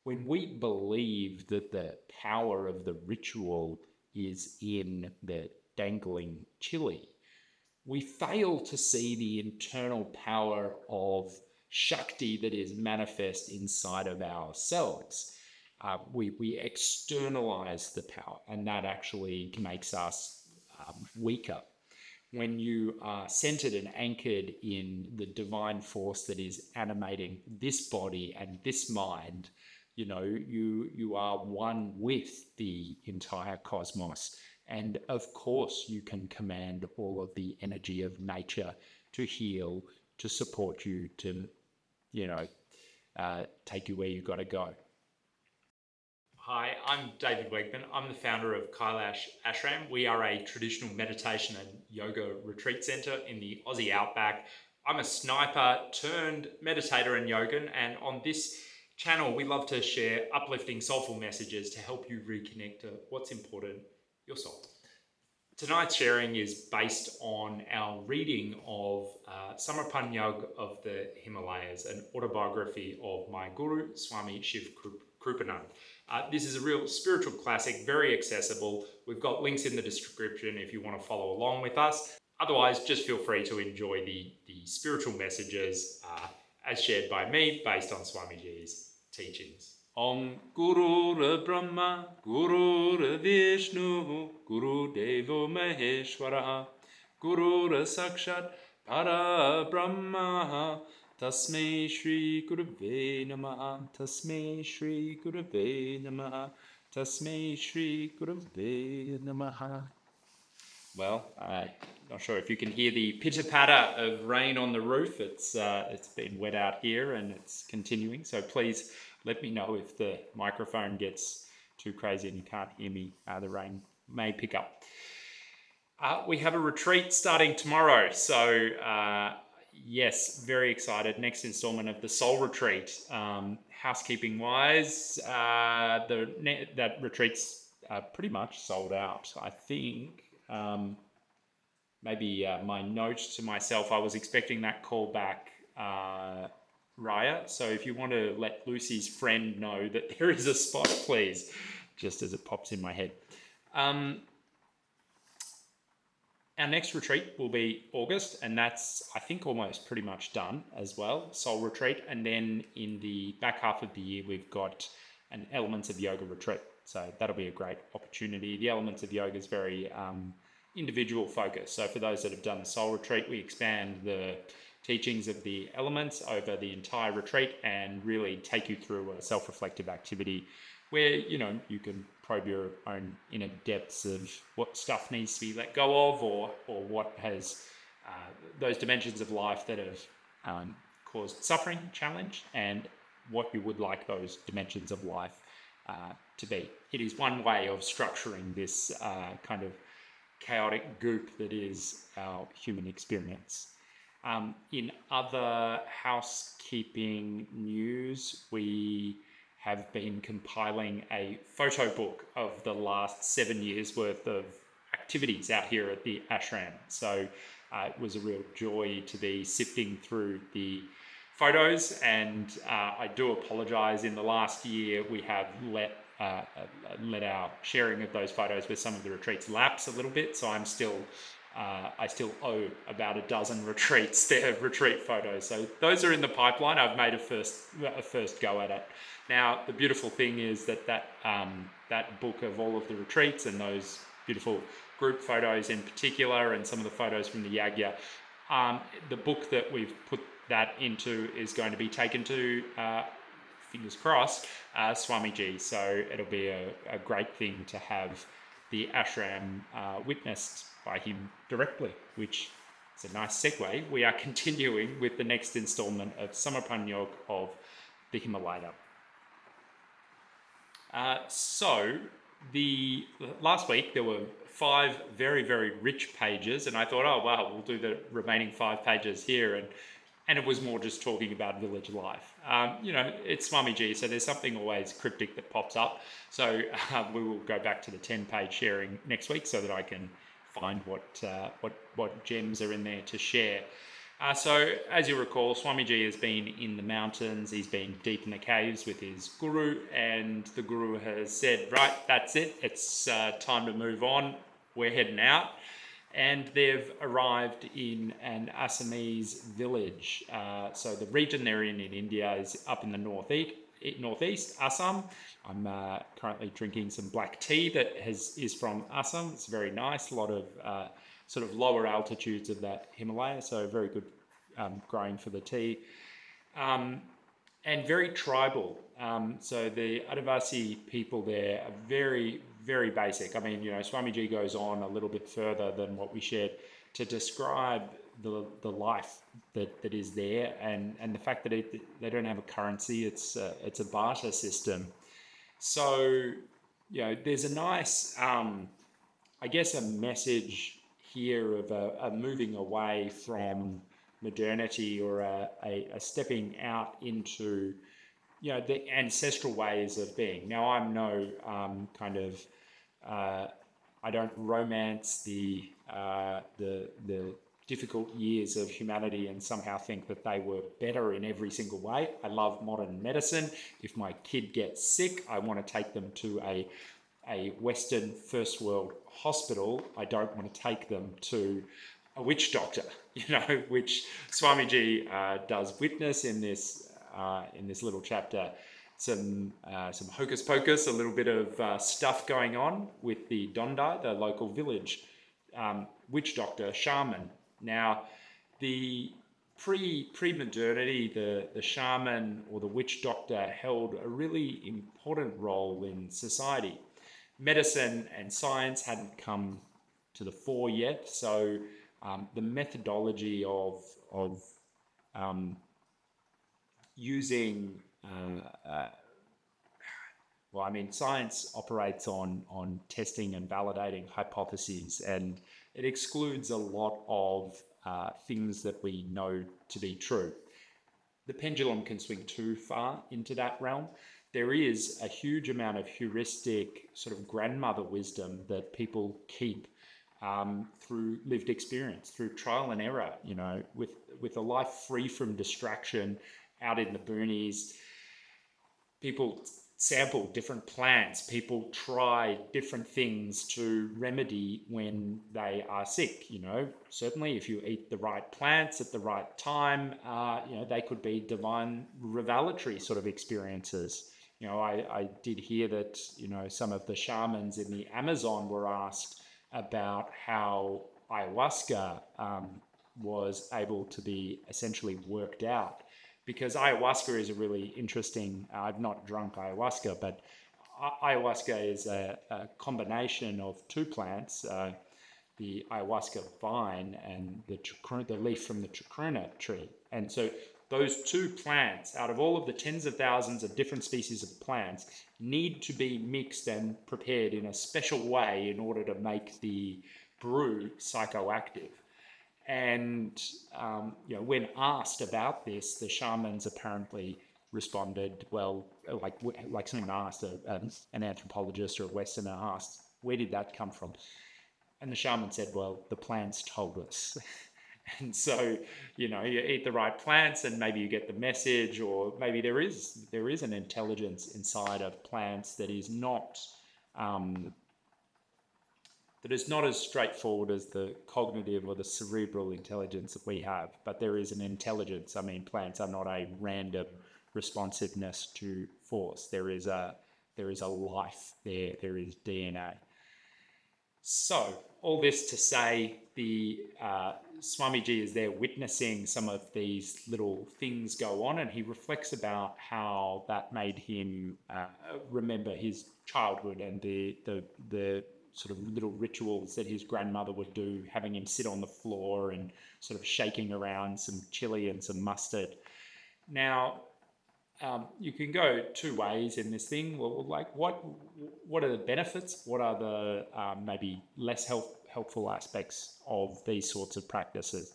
When we believe that the power of the ritual is in the dangling chili, we fail to see the internal power of Shakti that is manifest inside of ourselves. We externalize the power, and that actually makes us weaker. When you are centered and anchored in the divine force that is animating this body and this mind, you are one with the entire cosmos. And of course, you can command all of the energy of nature to heal, to support you, to, take you where you got to go. Hi, I'm David Wegman. I'm the founder of Kailash Ashram. We are a traditional meditation and yoga retreat center in the Aussie Outback. I'm a sniper turned meditator and yogin, and on this channel, we love to share uplifting, soulful messages to help you reconnect to what's important, your soul. Tonight's sharing is based on our reading of Samarpan of the Himalayas, an autobiography of my guru, Swami Shivkrupanand. This is a real spiritual classic, very accessible. We've got links in the description if you want to follow along with us. Otherwise, just feel free to enjoy the spiritual messages as shared by me based on Swamiji's teachings. Om Guru Brahma, Guru Vishnu, Guru Devo Maheshwara, Guru Sakshat Para Brahma, Tasmai Shri Gurave Namaha, Tasmai Shri Gurave Namaha, Tasmai Shri Gurave Namaha. Well, not sure if you can hear the pitter-patter of rain on the roof. It's been wet out here and it's continuing. So please let me know if the microphone gets too crazy and you can't hear me. The rain may pick up. We have a retreat starting tomorrow. So yes, very excited. Next installment of the Soul Retreat. Housekeeping wise, that retreat's pretty much sold out. I think maybe my note to myself, I was expecting that call back, Raya. So if you want to let Lucy's friend know that there is a spot, please, just as it pops in my head. Our next retreat will be August, and that's, I think, almost pretty much done as well, Soul Retreat. And then in the back half of the year, we've got an Elements of Yoga retreat. So that'll be a great opportunity. The Elements of Yoga is very individual focus. So for those that have done the Soul Retreat, we expand the teachings of the elements over the entire retreat and really take you through a self-reflective activity where, you can probe your own inner depths of what stuff needs to be let go of or what has those dimensions of life that have caused suffering, challenge, and what you would like those dimensions of life to be. It is one way of structuring this kind of chaotic goop that is our human experience. In other housekeeping news, we have been compiling a photo book of the last 7 years worth of activities out here at the ashram. So it was a real joy to be sifting through the photos, and I do apologize. In the last year, we have let our sharing of those photos with some of the retreats lapse a little bit. So I still owe about a dozen retreats their retreat photos. So those are in the pipeline. I've made a first go at it. Now, the beautiful thing is that book of all of the retreats and those beautiful group photos in particular, and some of the photos from the Yagya, the book that we've put that into is going to be taken to, fingers crossed, Swamiji. So it'll be a great thing to have the ashram witnessed by him directly, which is a nice segue. We are continuing with the next installment of Samarpan of the Himalaya. So the last week there were 5 very, very rich pages, and I thought, oh wow, we'll do the remaining 5 pages here, and it was more just talking about village life. It's Swamiji, so there's something always cryptic that pops up. So we will go back to the 10-page sharing next week so that I can find what gems are in there to share. So, as you recall, Swamiji has been in the mountains, he's been deep in the caves with his guru, and the guru has said, right, that's it, it's time to move on, we're heading out. And they've arrived in an Assamese village. So, the region they're in India is up in the northeast Assam. I'm currently drinking some black tea that is from Assam. It's very nice, a lot of sort of lower altitudes of that Himalaya, so very good growing for the tea. And very tribal. So the Adivasi people there are very, very basic. I mean, Swamiji goes on a little bit further than what we shared to describe the life that is there, and the fact that they don't have a currency. It's a barter system. So, there's a nice, I guess, a message here of a moving away from modernity, or a stepping out into the ancestral ways of being. Now, I'm no I don't romance the difficult years of humanity and somehow think that they were better in every single way. I love modern medicine. If my kid gets sick, I want to take them to a Western first world hospital. I don't want to take them to a witch doctor, which Swamiji does witness in this little chapter. Some hocus pocus, a little bit of stuff going on with the Dondai, the local village witch doctor, shaman. Now, the pre-modernity, the shaman or the witch doctor held a really important role in society. Medicine and science hadn't come to the fore yet, so the methodology of using science operates on testing and validating hypotheses, and it excludes a lot of things that we know to be true. The pendulum can swing too far into that realm. There is a huge amount of heuristic sort of grandmother wisdom that people keep through lived experience, through trial and error, with a life free from distraction out in the boonies. People sample different plants. People try different things to remedy when they are sick. Certainly if you eat the right plants at the right time, they could be divine revelatory sort of experiences. I did hear that, some of the shamans in the Amazon were asked about how ayahuasca was able to be essentially worked out. Because ayahuasca is a really interesting, I've not drunk ayahuasca, but ayahuasca is a combination of two plants, the ayahuasca vine and the leaf from the chacruna tree. And so those two plants, out of all of the tens of thousands of different species of plants, need to be mixed and prepared in a special way in order to make the brew psychoactive. And when asked about this, the shamans apparently responded, well, like someone asked, an anthropologist or a Westerner asked, where did that come from? And the shaman said, well, the plants told us. And so, you eat the right plants and maybe you get the message, or maybe there is an intelligence inside of plants that is not as straightforward as the cognitive or the cerebral intelligence that we have, but there is an intelligence. I mean, plants are not a random responsiveness to force. There is a life there. There is DNA. So all this to say, the Swamiji is there witnessing some of these little things go on, and he reflects about how that made him remember his childhood and the sort of little rituals that his grandmother would do, having him sit on the floor and sort of shaking around some chili and some mustard. Now, you can go two ways in this thing. Well, like what are the benefits? What are the maybe less helpful aspects of these sorts of practices?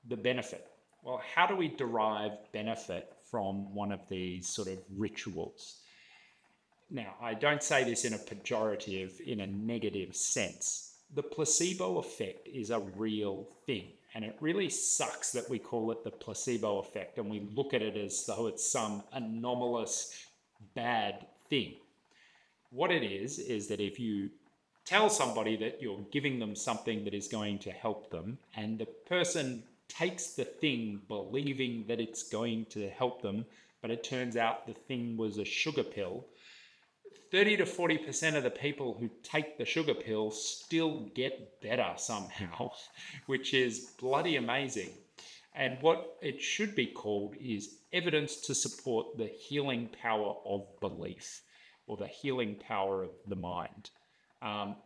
The benefit. Well, how do we derive benefit from one of these sort of rituals? Now, I don't say this in a pejorative, in a negative sense. The placebo effect is a real thing. And it really sucks that we call it the placebo effect and we look at it as though it's some anomalous bad thing. What it is that if you tell somebody that you're giving them something that is going to help them, and the person takes the thing believing that it's going to help them, but it turns out the thing was a sugar pill, 30 to 40% of the people who take the sugar pill still get better somehow, which is bloody amazing. And what it should be called is evidence to support the healing power of belief, or the healing power of the mind.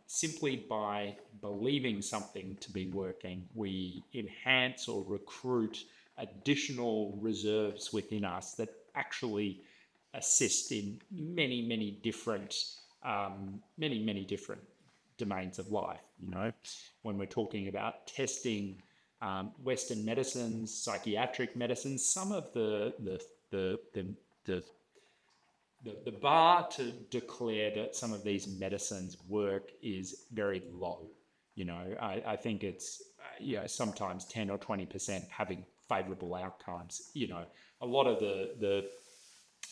Simply by believing something to be working, we enhance or recruit additional reserves within us that actually assist in many different domains of life. When we're talking about testing Western medicines, psychiatric medicines, some of the bar to declare that some of these medicines work is very low. I think it's sometimes 10 or 20% having favorable outcomes. A lot of the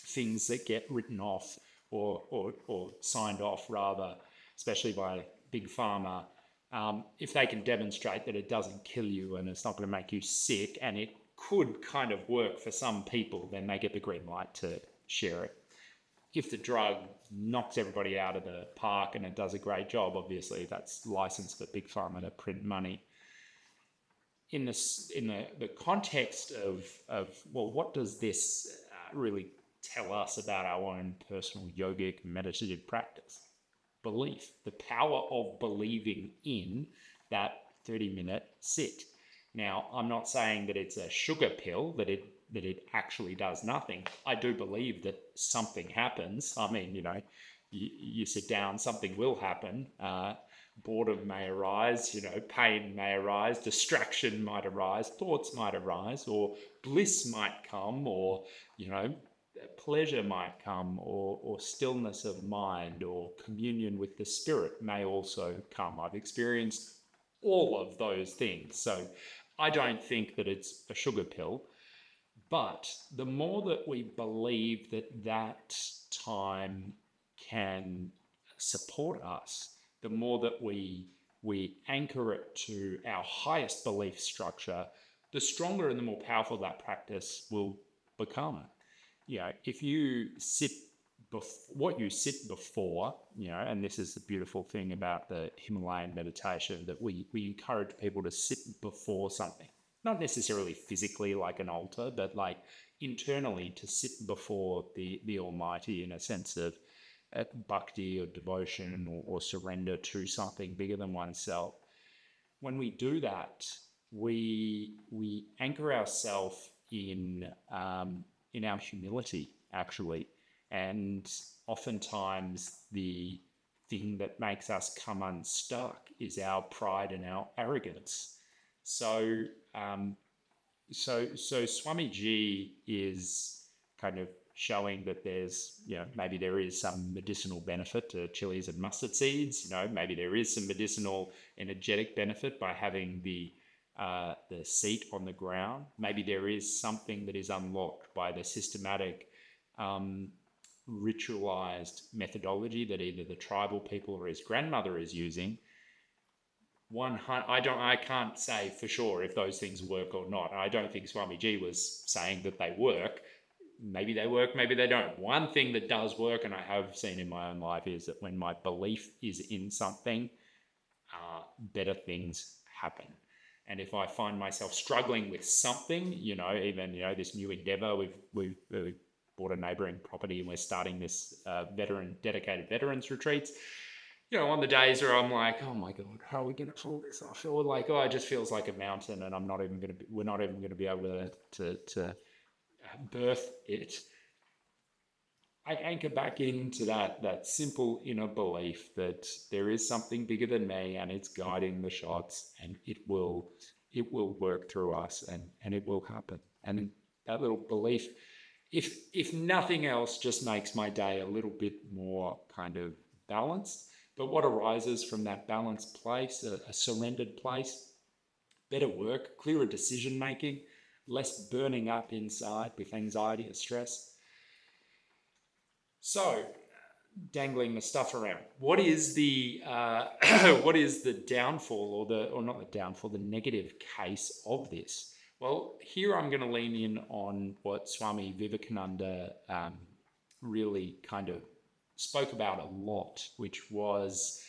things that get written off or signed off rather, especially by big pharma, if they can demonstrate that it doesn't kill you and it's not going to make you sick and it could kind of work for some people, then they get the green light to share it. If the drug knocks everybody out of the park and it does a great job, obviously that's licensed for big pharma to print money. In the context of what does this really tell us about our own personal yogic meditative practice? Belief, the power of believing in that 30-minute sit. Now, I'm not saying that it's a sugar pill, that it actually does nothing. I do believe that something happens. I mean, you sit down, something will happen. Boredom may arise, pain may arise, distraction might arise, thoughts might arise, or bliss might come, or, pleasure might come, or stillness of mind, or communion with the spirit may also come. I've experienced all of those things. So I don't think that it's a sugar pill. But the more that we believe that time can support us, the more that we anchor it to our highest belief structure, the stronger and the more powerful that practice will become. If you sit what you sit before, and this is the beautiful thing about the Himalayan meditation, that we encourage people to sit before something. Not necessarily physically like an altar, but like internally to sit before the Almighty in a sense of bhakti or devotion or surrender to something bigger than oneself. When we do that, we anchor ourselves in our humility, actually. And oftentimes the thing that makes us come unstuck is our pride and our arrogance. So Swamiji is kind of showing that there's, maybe there is some medicinal benefit to chilies and mustard seeds. Maybe there is some medicinal energetic benefit by having the seat on the ground. Maybe there is something that is unlocked by the systematic, ritualized methodology that either the tribal people or his grandmother is using. I can't say for sure if those things work or not. I don't think Swamiji was saying that they work. Maybe they work, maybe they don't. One thing that does work, and I have seen in my own life, is that when my belief is in something, better things happen. And if I find myself struggling with something, even this new endeavor, we've bought a neighboring property and we're starting this dedicated veterans retreats. On the days where I'm like, oh my God, how are we going to pull this off? Or like, it just feels like a mountain, and we're not even going to be able to birth it. I anchor back into that simple inner belief that there is something bigger than me, and it's guiding the shots, and it will work through us, and it will happen. And that little belief, if nothing else, just makes my day a little bit more kind of balanced. But what arises from that balanced place, a surrendered place, better work, clearer decision making, less burning up inside with anxiety or stress. So, dangling the stuff around. What is the what is the downfall, or not the downfall, the negative case of this? Well, here I'm going to lean in on what Swami Vivekananda really kind of spoke about a lot, which was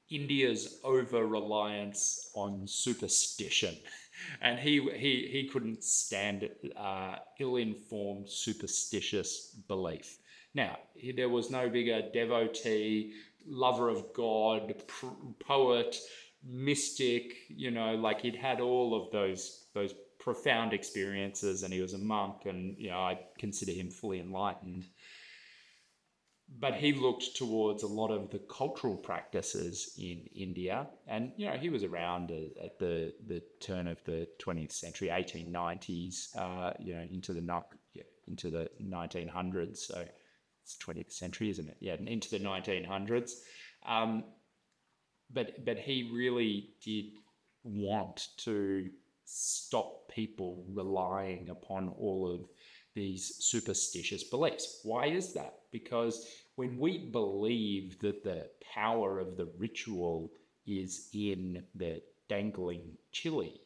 India's over-reliance on superstition. And he couldn't stand ill-informed, superstitious belief. Now, there was no bigger devotee, lover of God, poet, mystic, like he'd had all of those profound experiences, and he was a monk, and I consider him fully enlightened. But he looked towards a lot of the cultural practices in India, and he was around at the turn of the 20th century, 1890s, into the 1900s. So it's 20th century, isn't it? Yeah, into the 1900s. But he really did want to stop people relying upon all of these superstitious beliefs. Why is that? Because when we believe that the power of the ritual is in the dangling chili,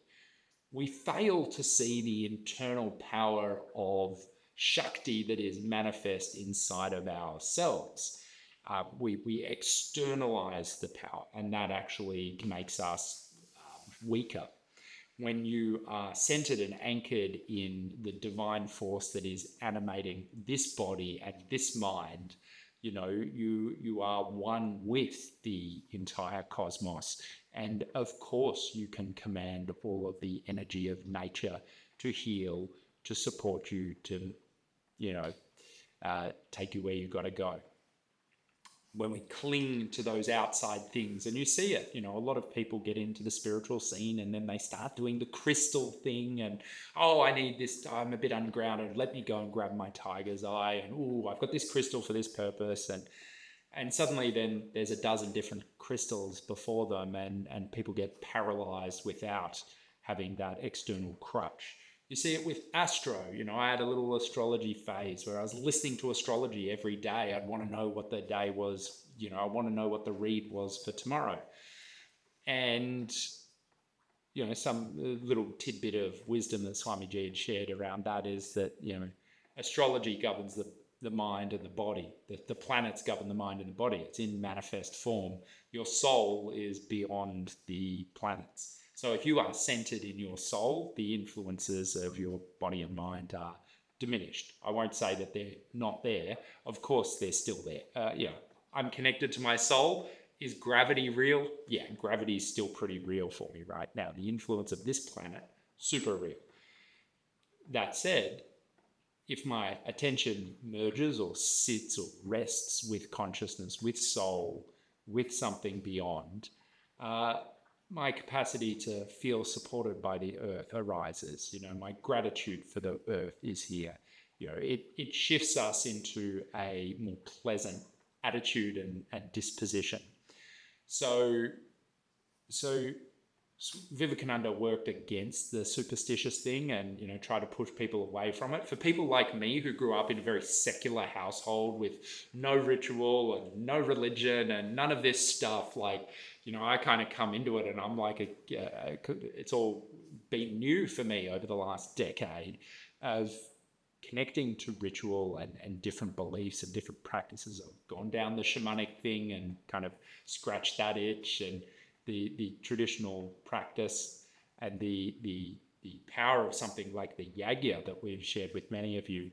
we fail to see the internal power of Shakti that is manifest inside of ourselves. We externalize the power, and that actually makes us weaker. When you are centered and anchored in the divine force that is animating this body and this mind, you are one with the entire cosmos. And of course, you can command all of the energy of nature to heal, to support you, to, take you where you've got to go. When we cling to those outside things, and you see it, a lot of people get into the spiritual scene and then they start doing the crystal thing, and I need this, I'm a bit ungrounded, let me go and grab my tiger's eye, and I've got this crystal for this purpose, and suddenly then there's a dozen different crystals before them, and people get paralyzed without having that external crutch. You see it with astro. I had a little astrology phase where I was listening to astrology every day. I'd want to know what the day was. I want to know what the read was for tomorrow. And, some little tidbit of wisdom that Swamiji had shared around that is that, astrology governs the mind and the body. The planets govern the mind and the body. It's in manifest form. Your soul is beyond the planets. So if you are centered in your soul, the influences of your body and mind are diminished. I won't say that they're not there. Of course, they're still there. I'm connected to my soul. Is gravity real? Yeah, gravity is still pretty real for me right now. The influence of this planet, super real. That said, if my attention merges or sits or rests with consciousness, with soul, with something beyond, my capacity to feel supported by the earth arises. My gratitude for the earth is here. It shifts us into a more pleasant attitude and disposition. So Vivekananda worked against the superstitious thing and, try to push people away from it. For people like me who grew up in a very secular household with no ritual and no religion and none of this stuff, I kind of come into it and I'm like, it's all been new for me over the last decade of connecting to ritual and different beliefs and different practices. I've gone down the shamanic thing and kind of scratched that itch, and the traditional practice and the power of something like the yagya that we've shared with many of you,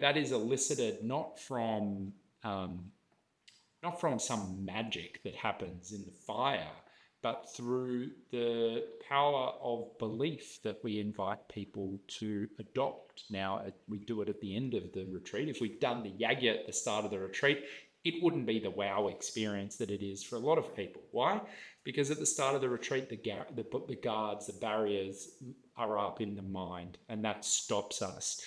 that is elicited not from some magic that happens in the fire, but through the power of belief that we invite people to adopt. Now, we do it at the end of the retreat. If we'd done the yagya at the start of the retreat, it wouldn't be the wow experience that it is for a lot of people. Why? Because at the start of the retreat, the guards, the barriers are up in the mind, and that stops us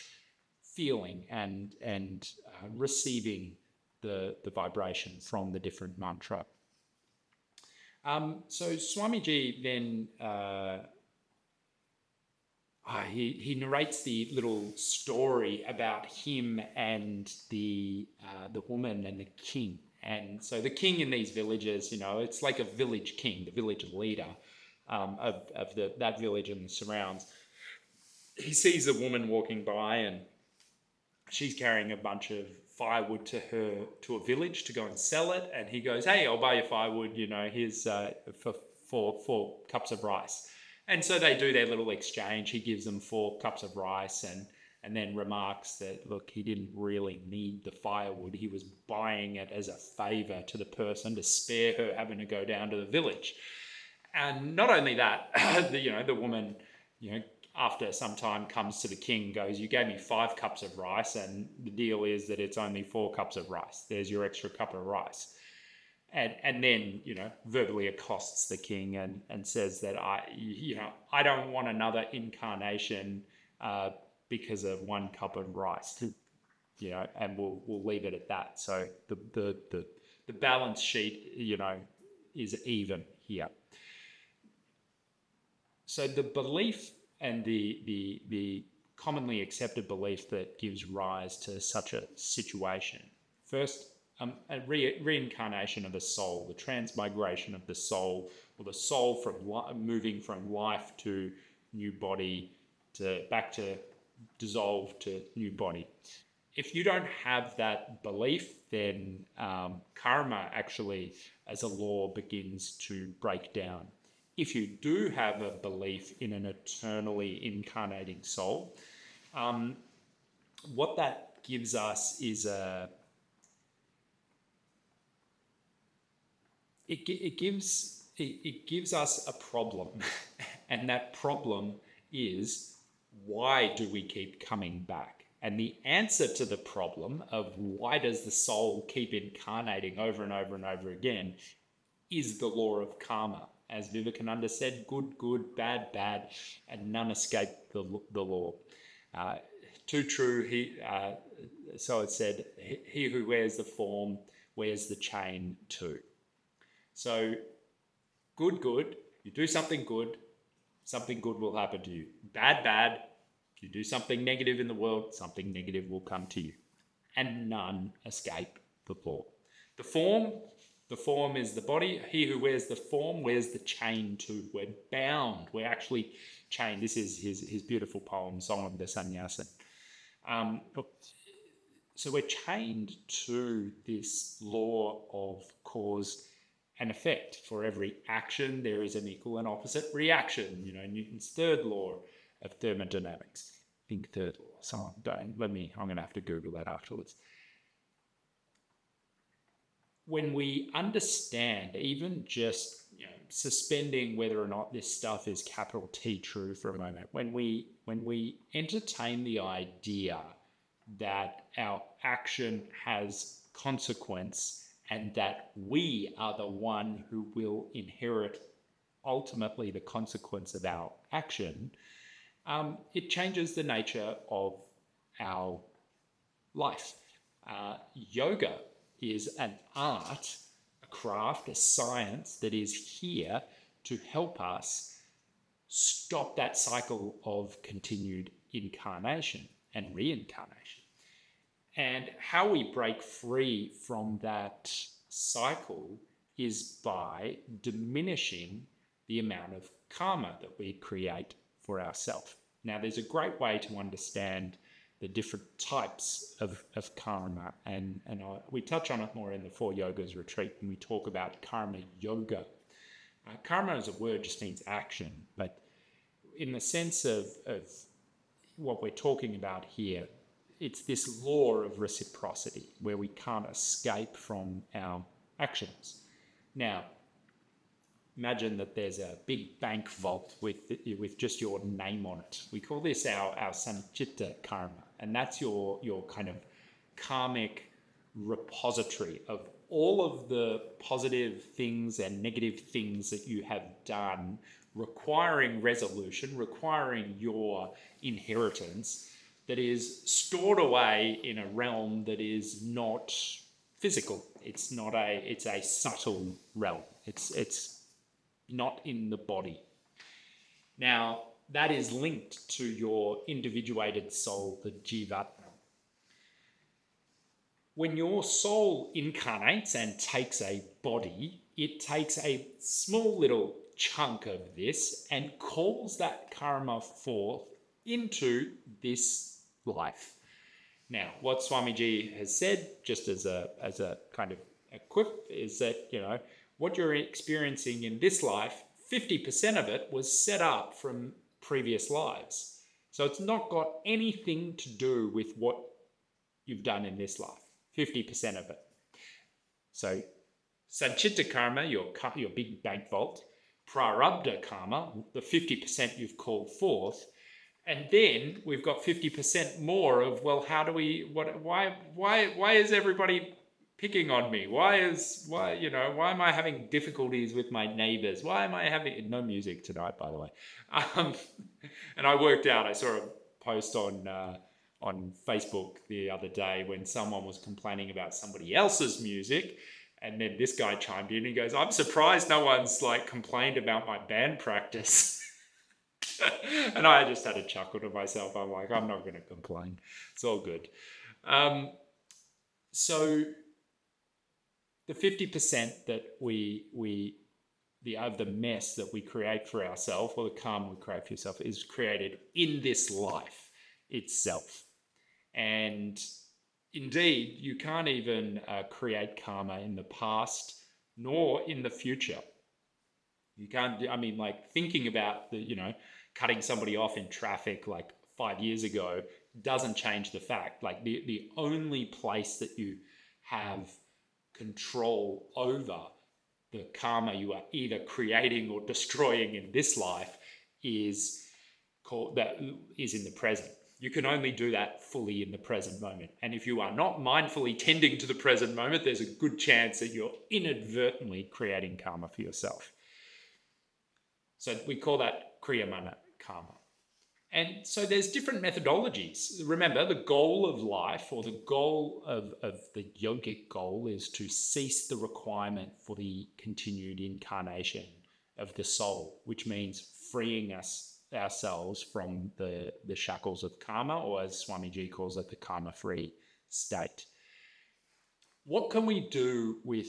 feeling and receiving the vibration from the different mantra. So Swamiji then he narrates the little story about him and the woman and the king. And so the king in these villages, it's like a village king, the village leader of that village and the surrounds. He sees a woman walking by, and she's carrying a bunch of firewood to a village to go and sell it. And he goes, "Hey, I'll buy you firewood. Here's for 4 cups of rice." And so they do their little exchange. He gives them 4 cups of rice and then remarks that, look, he didn't really need the firewood. He was buying it as a favor to the person to spare her having to go down to the village. And not only that, the woman, after some time comes to the king, goes, "You gave me 5 cups of rice, and the deal is that it's only 4 cups of rice. There's your extra cup of rice." And then, verbally accosts the king and says that I don't want another incarnation because of 1 cup of rice, and we'll leave it at that. So the balance sheet, is even here. So the belief and the commonly accepted belief that gives rise to such a situation. First, a reincarnation of a soul, the transmigration of the soul, or the soul from moving from life to new body to back to dissolve to new body. If you don't have that belief, then karma actually, as a law, begins to break down. If you do have a belief in an eternally incarnating soul, what that gives us is it gives us a problem, and that problem is, why do we keep coming back? And the answer to the problem of why does the soul keep incarnating over and over and over again is the law of karma. As Vivekananda said, good, good, bad, bad, and none escape the law. Too true, so it said, he who wears the form wears the chain too. So, good, good, you do something good will happen to you. Bad, bad, if you do something negative in the world, something negative will come to you. And none escape the law. The form is the body. He who wears the form wears the chain too. We're bound. We're actually chained. This is his beautiful poem, Song of the Sannyasin. So we're chained to this law of cause and effect. For every action, there is an equal and opposite reaction. Newton's third law of thermodynamics. I think third law. So I'm going to have to Google that afterwards. When we understand, even just suspending whether or not this stuff is capital T true for a moment, when we entertain the idea that our action has consequence and that we are the one who will inherit ultimately the consequence of our action, it changes the nature of our life. Yoga is an art, a craft, a science that is here to help us stop that cycle of continued incarnation and reincarnation. And how we break free from that cycle is by diminishing the amount of karma that we create for ourselves. Now, there's a great way to understand the different types of karma, and we touch on it more in the 4 Yogas retreat when we talk about karma yoga. Karma as a word just means action, but in the sense of what we're talking about here, it's this law of reciprocity where we can't escape from our actions. Now, imagine that there's a big bank vault with just your name on it. We call this our sanchita karma, and that's your kind of karmic repository of all of the positive things and negative things that you have done, requiring resolution, requiring your inheritance, that is stored away in a realm that is not physical. It's a subtle realm. It's not in the body. Now, that is linked to your individuated soul, the Jivatma. When your soul incarnates and takes a body, it takes a small little chunk of this and calls that karma forth into this life. Now, what Swamiji has said, just as a kind of a quip, is that, what you're experiencing in this life, 50% of it was set up from previous lives. So it's not got anything to do with what you've done in this life, 50% of it. So Sanchita karma, your big bank vault, prarabdha karma, the 50% you've called forth, and then we've got 50% more of, well, why is everybody picking on me? Why am I having difficulties with my neighbors? Why am I having no music tonight, by the way? And I worked out, I saw a post on Facebook the other day when someone was complaining about somebody else's music. And then this guy chimed in and he goes, I'm surprised no one's complained about my band practice. And I just had a chuckle to myself. I'm like, I'm not going to complain. It's all good. So the 50% that of the mess that we create for ourselves, or the karma we create for yourself, is created in this life itself. And indeed, you can't even create karma in the past nor in the future. You can't, thinking about cutting somebody off in traffic 5 years ago doesn't change the fact. The only place that you have control over the karma you are either creating or destroying in this life is in the present. You can only do that fully in the present moment. And if you are not mindfully tending to the present moment, there's a good chance that you're inadvertently creating karma for yourself. So we call that kriyamana karma. And so there's different methodologies. Remember, the goal of life, or the goal of the yogic goal, is to cease the requirement for the continued incarnation of the soul, which means freeing ourselves from the shackles of karma, or as Swamiji calls it, the karma-free state. What can we do with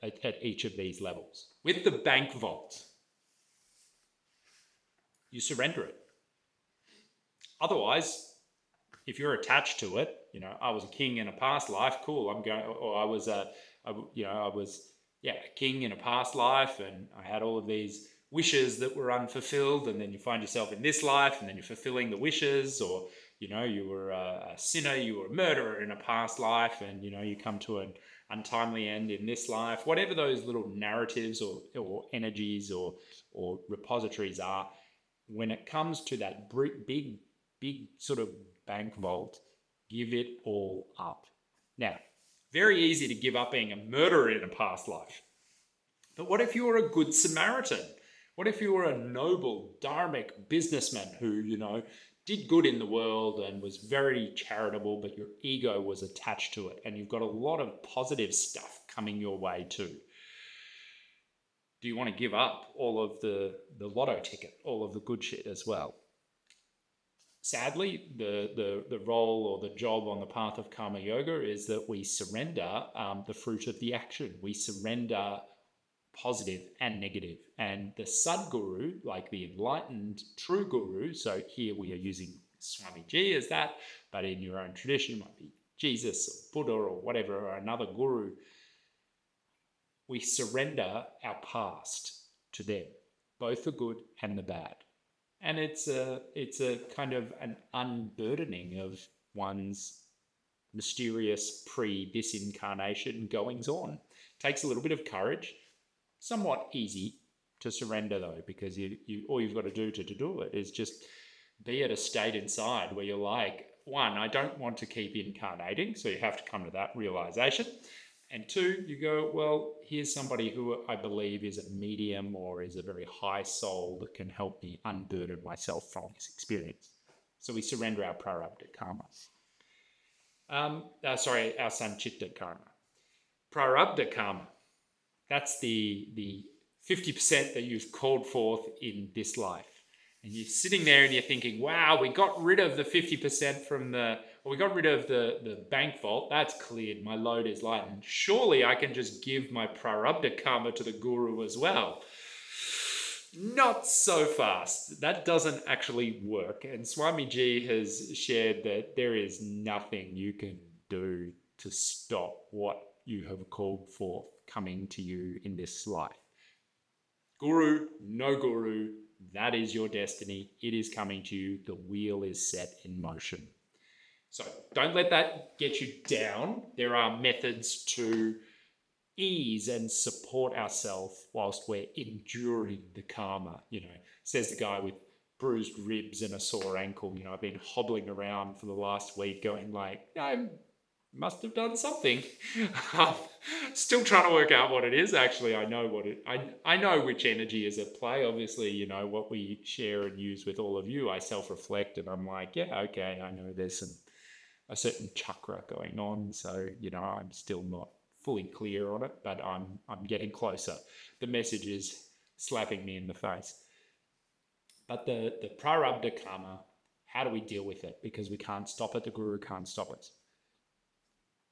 at each of these levels? With the bank vault, you surrender it. Otherwise, if you're attached to it, I was a king in a past life, cool. I was a king in a past life, and I had all of these wishes that were unfulfilled, and then you find yourself in this life, and then you're fulfilling the wishes, or you were a sinner, you were a murderer in a past life, and you come to an untimely end in this life. Whatever those little narratives or energies or repositories are, when it comes to that big sort of bank vault, give it all up. Now, very easy to give up being a murderer in a past life. But what if you were a good Samaritan? What if you were a noble, dharmic businessman who, did good in the world and was very charitable, but your ego was attached to it, and you've got a lot of positive stuff coming your way too? Do you want to give up all of the lotto ticket, all of the good shit as well? Sadly, the role or the job on the path of karma yoga is that we surrender the fruit of the action. We surrender positive and negative. And the Sadguru, like the enlightened true guru, so here we are using Swamiji as that, but in your own tradition, it might be Jesus or Buddha or whatever, or another guru. We surrender our past to them, both the good and the bad. And it's a kind of an unburdening of one's mysterious this incarnation goings on. Takes a little bit of courage, somewhat easy to surrender though, because you all you've got to do to do it is just be at a state inside where you're like, one, I don't want to keep incarnating, so you have to come to that realization. And two, you go, well, here's somebody who I believe is a medium or is a very high soul that can help me unburden myself from this experience. So we surrender our prarabdha karma. Our sanchitta karma. Prarabdha karma, that's the 50% that you've called forth in this life. And you're sitting there and you're thinking, wow, we got rid of the 50% we got rid of the bank vault. That's cleared. My load is lightened. Surely I can just give my prarabdha karma to the guru as well. Not so fast. That doesn't actually work. And Swamiji has shared that there is nothing you can do to stop what you have called for coming to you in this life. Guru, no guru, that is your destiny. It is coming to you. The wheel is set in motion. So don't let that get you down. There are methods to ease and support ourselves whilst we're enduring the karma. Says the guy with bruised ribs and a sore ankle. I've been hobbling around for the last week going like, I must have done something. Still trying to work out what it is. Actually, I know I know which energy is at play. Obviously, what we share and use with all of you, I self-reflect and I'm like, yeah, okay, I know there's a certain chakra going on. So, I'm still not fully clear on it, but I'm getting closer. The message is slapping me in the face. But the prarabdha karma, how do we deal with it? Because we can't stop it. The guru can't stop it.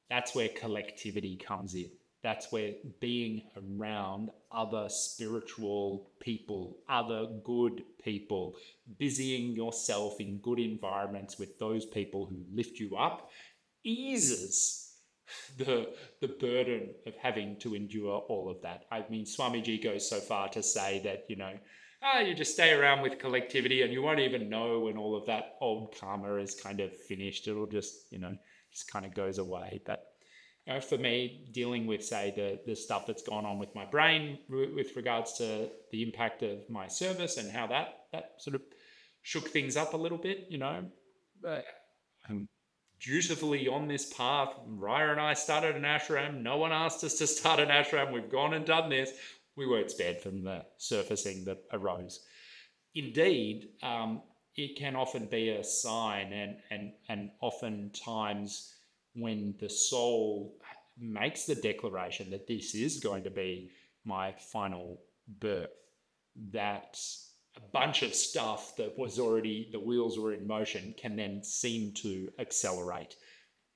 That's where collectivity comes in. That's where being around other spiritual people, other good people, busying yourself in good environments with those people who lift you up eases the burden of having to endure all of that. I mean, Swamiji goes so far to say that, you just stay around with collectivity and you won't even know when all of that old karma is kind of finished. It'll just, just kind of goes away. But for me, dealing with, say, the stuff that's gone on with my brain with regards to the impact of my service and how that sort of shook things up a little bit, I'm dutifully on this path. Raya and I started an ashram. No one asked us to start an ashram. We've gone and done this. We weren't spared from the surfacing that arose. Indeed, it can often be a sign, and oftentimes when the soul makes the declaration that this is going to be my final birth, that a bunch of stuff that was already, the wheels were in motion, can then seem to accelerate.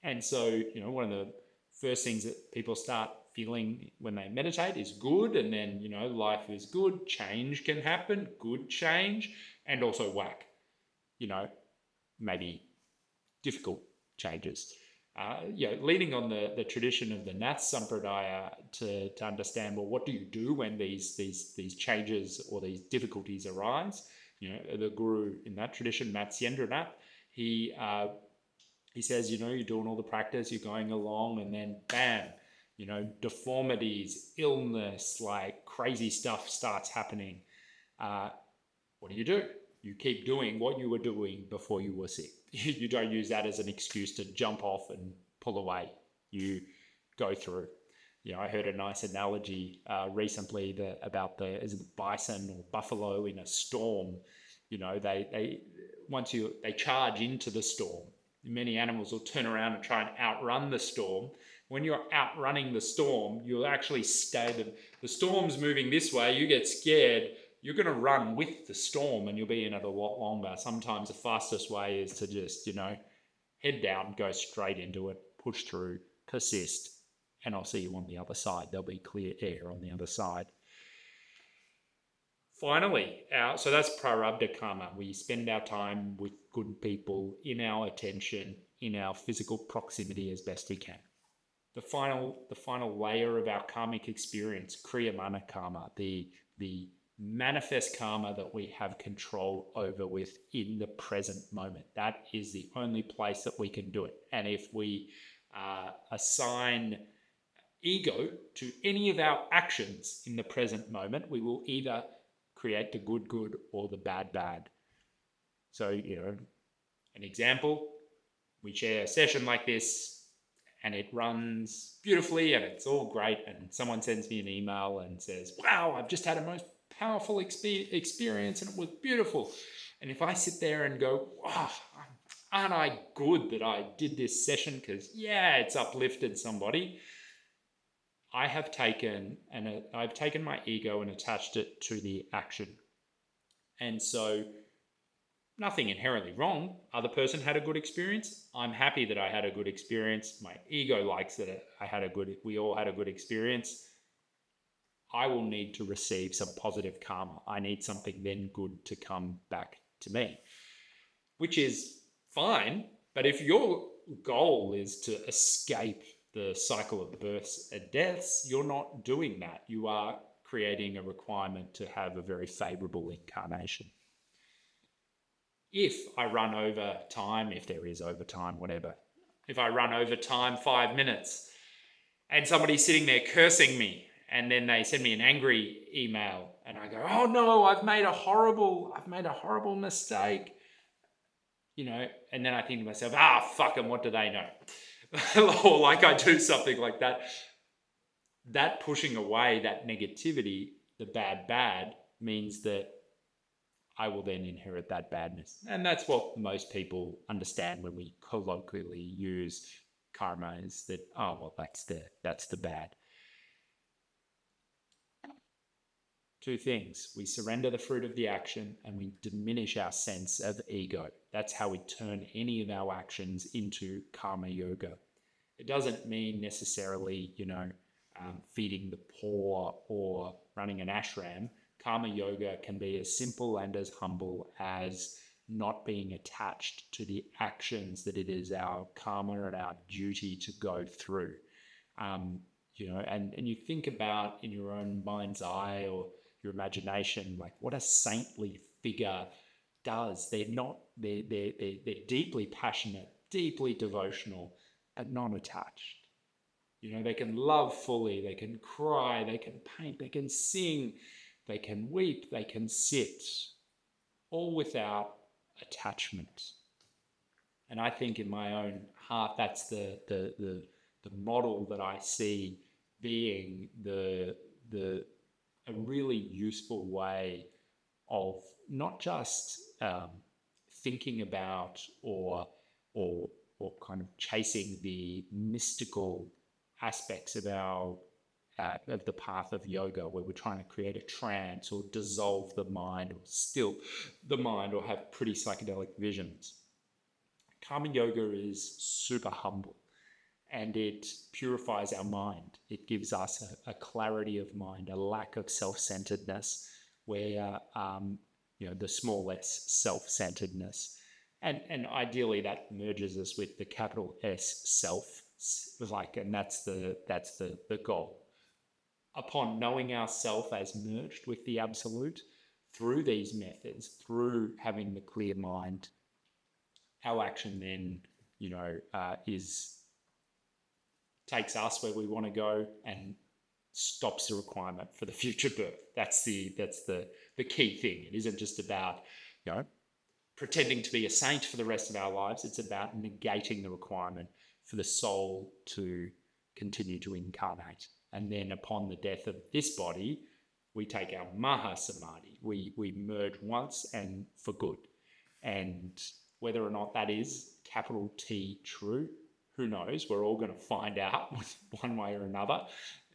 And so, one of the first things that people start feeling when they meditate is good, and then, life is good, change can happen, good change, and also whack, maybe difficult changes. Leaning on the tradition of the Nath Sampradaya to understand, well, what do you do when these changes or these difficulties arise? The guru in that tradition, Matsyendranath, he says, you're doing all the practice, you're going along, and then bam, deformities, illness, like crazy stuff starts happening. What do? You keep doing what you were doing before you were sick. You don't use that as an excuse to jump off and pull away. You go through. I heard a nice analogy recently about is it bison or buffalo in a storm. They charge into the storm. Many animals will turn around and try and outrun the storm. When you're outrunning the storm, you'll actually stay. The storm's moving this way. You get scared. You're going to run with the storm and you'll be in it a lot longer. Sometimes the fastest way is to just, head down, go straight into it, push through, persist, and I'll see you on the other side. There'll be clear air on the other side. Finally, so that's prarabdha karma. We spend our time with good people, in our attention, in our physical proximity as best we can. The final layer of our karmic experience, kriyamana karma, the manifest karma that we have control over within the present moment. That is the only place that we can do it. And if we assign ego to any of our actions in the present moment, we will either create the good or the bad. So, an example, we share a session like this and it runs beautifully and it's all great, and someone sends me an email and says, wow, I've just had a most powerful experience and it was beautiful. And if I sit there and go, wow, aren't I good that I did this session because, it's uplifted somebody, I've taken my ego and attached it to the action. And so Nothing inherently wrong. Other person had a good experience. I'm happy that I had a good experience. My ego likes that we all had a good experience. I will need to receive some positive karma. I need something then good to come back to me, which is fine. But if your goal is to escape the cycle of births and deaths, you're not doing that. You are creating a requirement to have a very favorable incarnation. If I run over time, if there is overtime, whatever, if I run over time 5 minutes and somebody's sitting there cursing me and then they send me an angry email and I go, oh no, I've made a horrible mistake, and then I think to myself, fuck them, what do they know? Or like I do something like that. That pushing away that negativity, the bad, means that I will then inherit that badness. And that's what most people understand when we colloquially use karma, is that, that's the bad. Two things. We surrender the fruit of the action and we diminish our sense of ego. That's how we turn any of our actions into karma yoga. It doesn't mean necessarily, feeding the poor or running an ashram. Karma yoga can be as simple and as humble as not being attached to the actions that it is our karma and our duty to go through. And you think about in your own mind's eye or your imagination, like what a saintly figure does. They're deeply passionate, deeply devotional, and non-attached. They can love fully, they can cry, they can paint, they can sing, they can weep, they can sit, all without attachment. And I think in my own heart, that's the model that I see being a really useful way of not just thinking about or kind of chasing the mystical aspects of of the path of yoga, where we're trying to create a trance or dissolve the mind or still the mind or have pretty psychedelic visions. Karma yoga is super humble and it purifies our mind. It gives us a clarity of mind, a lack of self-centeredness, where the small s self-centeredness, and ideally that merges us with the capital S self, and that's the goal. Upon knowing ourself as merged with the absolute through these methods, through having the clear mind, our action then, takes us where we want to go and stops the requirement for the future birth. That's the key thing. It isn't just about, pretending to be a saint for the rest of our lives. It's about negating the requirement for the soul to continue to incarnate. And then upon the death of this body, we take our Maha Samadhi. We merge once and for good. And whether or not that is capital T true, who knows? We're all going to find out one way or another.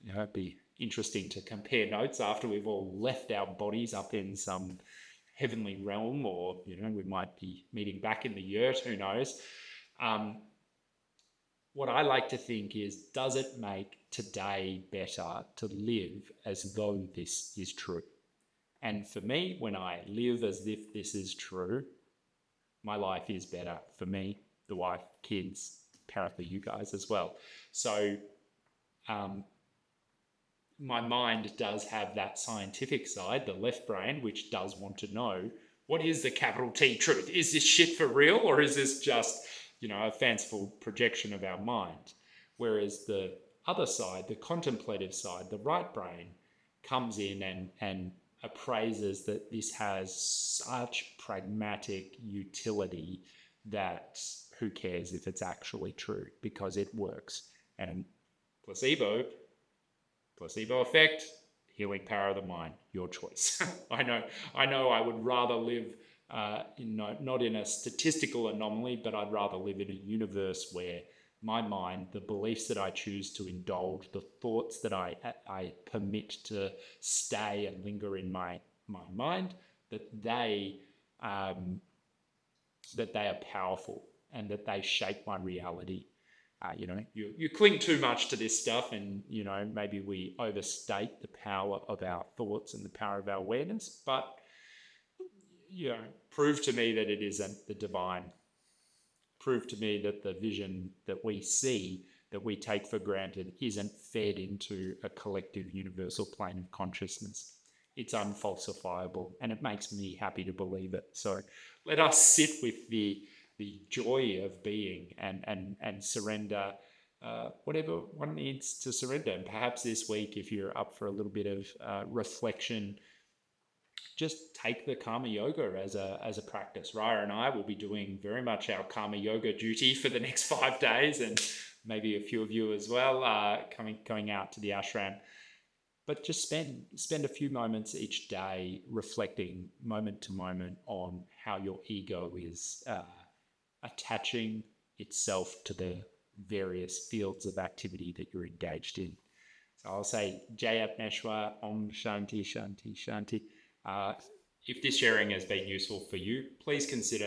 It'd be interesting to compare notes after we've all left our bodies up in some heavenly realm, or, we might be meeting back in the yurt, who knows? What I like to think is, does it make today better to live as though this is true? And for me, when I live as if this is true, my life is better for me, the wife, kids, apparently you guys as well. So my mind does have that scientific side, the left brain, which does want to know, what is the capital T truth? Is this shit for real, or is this just, a fanciful projection of our mind? Whereas the other side, the contemplative side, the right brain, comes in and appraises that this has such pragmatic utility that who cares if it's actually true, because it works. And placebo effect, healing power of the mind, your choice. I know I would rather live not in a statistical anomaly, but I'd rather live in a universe where my mind, the beliefs that I choose to indulge, the thoughts that I permit to stay and linger in my mind, that they that they are powerful and that they shape my reality. You cling too much to this stuff, and maybe we overstate the power of our thoughts and the power of our awareness. But prove to me that it isn't the divine. Prove to me that the vision that we see, that we take for granted, isn't fed into a collective universal plane of consciousness. It's unfalsifiable, and it makes me happy to believe it. So let us sit with the joy of being and surrender whatever one needs to surrender. And perhaps this week, if you're up for a little bit of reflection, just take the karma yoga as a practice. Raya and I will be doing very much our karma yoga duty for the next 5 days, and maybe a few of you as well coming out to the ashram. But just spend a few moments each day reflecting moment to moment on how your ego is attaching itself to the various fields of activity that you're engaged in. So I'll say Jayat Neshwa, Om Shanti Shanti Shanti. If this sharing has been useful for you, please consider